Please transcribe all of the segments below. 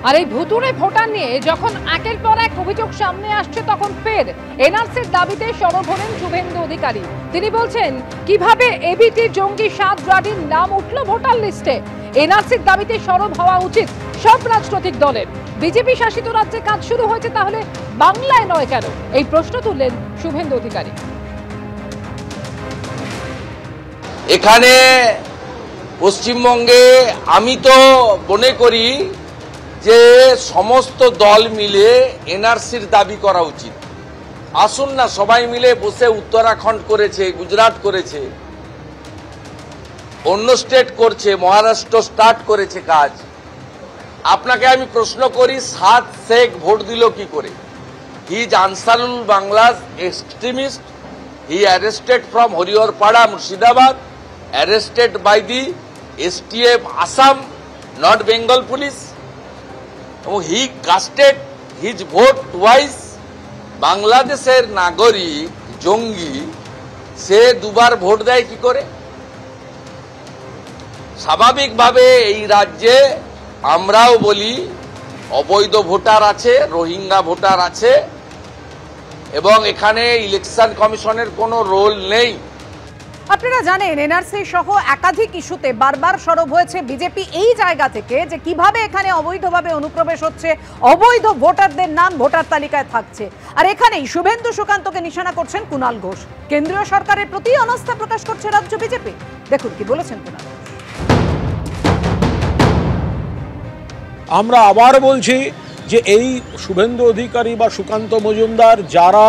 আর এই ভুতুড়ে ভোটার নিয়ে যখন একের পর এক অভিযোগ সামনে আসছে তখন ফের এনআরসির দাবিতে সরব হলেন শুভেন্দু অধিকারী। তিনি বলছেন কিভাবে এবিটি জঙ্গি সাত ব্রাডির নাম উঠল ভোটার লিস্টে। এনআরসির দাবিতে সরব হওয়া উচিত সব রাজনৈতিক দলের। বিজেপি শাসিত রাজ্যে কাজ শুরু হয়েছে, তাহলে বাংলায় নয় কেন? এই প্রশ্ন তুললেন শুভেন্দু অধিকারী। এখানে পশ্চিমবঙ্গে আমি তো মনে করি যে সমস্ত দল মিলে এনআরসির দাবি করা উচিত। আসুন না সবাই মিলে বসে, উত্তরাখণ্ড করেছে, গুজরাট করেছে, অন্য স্টেট করছে, মহারাষ্ট্র স্টার্ট করেছে কাজ। আপনাকে আমি প্রশ্ন করি, সাদ শেখ ভোট দিল কি করে? He is Ansarul Bangla's extremist. He arrested from Hariharpara, Murshidabad, arrested by the STF Assam, not Bengal police. এবং he casted his vote twice. বাংলাদেশের নাগরিক জঙ্গি, সে দুবার ভোট দেয় কি করে? স্বাভাবিকভাবে এই রাজ্যে আমরাও বলি অবৈধ ভোটার আছে, রোহিঙ্গা ভোটার আছে, এবং এখানে ইলেকশন কমিশনের কোনো রোল নেই। আপনারা জানেন এনআরসি সহ একাধিক ইস্যুতে বারবার সরব হয়েছে বিজেপি এই জায়গা থেকে যে কিভাবে এখানে অবৈধভাবে অনুপ্রবেশ হচ্ছে, অবৈধ ভোটারদের নাম ভোটার তালিকায় থাকছে। আর এখানেই শুভেন্দু সুকান্তকে নিশানা করছেন কুণাল ঘোষ। কেন্দ্রীয় সরকারের প্রতি অনাস্থা প্রকাশ করছে রাজ্য বিজেপি। দেখুন কি বলেছেন কুণাল। আমরা আবার বলছি যে এই শুভেন্দু অধিকারী বা সুকান্ত মজুমদার যারা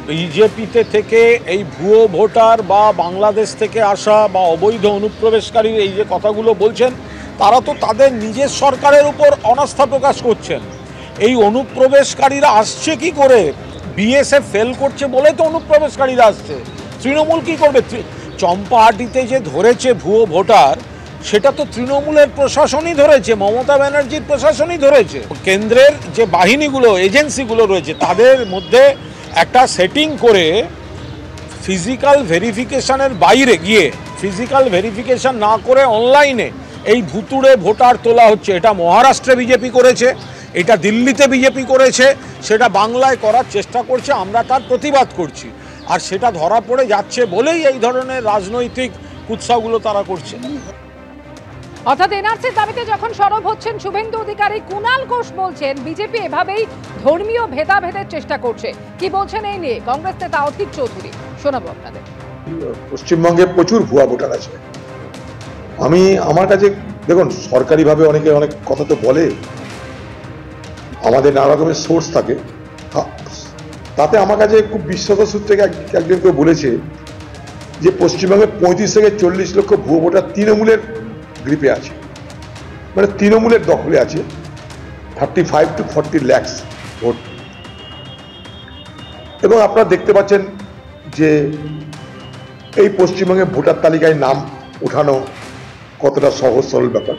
বিজেপিতে থেকে এই ভুয়ো ভোটার বা বাংলাদেশ থেকে আসা বা অবৈধ অনুপ্রবেশকারী এই যে কথাগুলো বলছেন, তারা তো তাদের নিজের সরকারের উপর অনাস্থা প্রকাশ করছেন। এই অনুপ্রবেশকারীরা আসছে কি করে? বিএসএফ ফেল করছে বলে তো অনুপ্রবেশকারীরা আসছে। তৃণমূল কি করবে? চম্পাহাটিতে যে ধরেছে ভুয়ো ভোটার, সেটা তো তৃণমূলের প্রশাসনই ধরেছে, মমতা ব্যানার্জির প্রশাসনই ধরেছে। কেন্দ্রের যে বাহিনীগুলো, এজেন্সিগুলো রয়েছে, তাদের মধ্যে একটা সেটিং করে ফিজিক্যাল ভেরিফিকেশনের বাইরে গিয়ে, ফিজিক্যাল ভেরিফিকেশন না করে অনলাইনে এই ভুতুড়ে ভোটার তোলা হচ্ছে। এটা মহারাষ্ট্রে বিজেপি করেছে, এটা দিল্লিতে বিজেপি করেছে, সেটা বাংলায় করার চেষ্টা করছে। আমরা তার প্রতিবাদ করছি। আর সেটা ধরা পড়ে যাচ্ছে বলেই এই ধরনের রাজনৈতিক উৎসাহগুলো তারা করছে। অর্থাৎ এনআরসির দাবিতে যখন সরব হচ্ছেন শুভেন্দু অধিকারী, কুণাল ঘোষ বলছেন বিজেপি এভাবেই ধর্মীয় ভেদাভেদের চেষ্টা করছে। কি বলছেন এই নিয়ে কংগ্রেস নেতা অধীর চৌধুরী? শোনাবো আপনাদের। পশ্চিমবঙ্গে প্রচুর ভুয়া ভোটার আছে। আমার কাছে দেখুন, সরকারিভাবে অনেকে অনেক কথা তো বলে, আমাদের নানা রকমের সোর্স থাকে, তাতে আমার কাছে খুব বিশ্বস্ত সূত্রে একজন কেউ বলেছে যে পশ্চিমবঙ্গে 35 থেকে 40 লক্ষ ভুয়ো ভোটার তৃণমূলের গ্রিপে আছে, মানে তৃণমূলের দখলে আছে। 35 to 40 লাখ ভোট। এবং আপনারা দেখতে পাচ্ছেন যে এই পশ্চিমবঙ্গে ভোটার তালিকায় নাম উঠানো কতটা সহজ সরল ব্যাপার।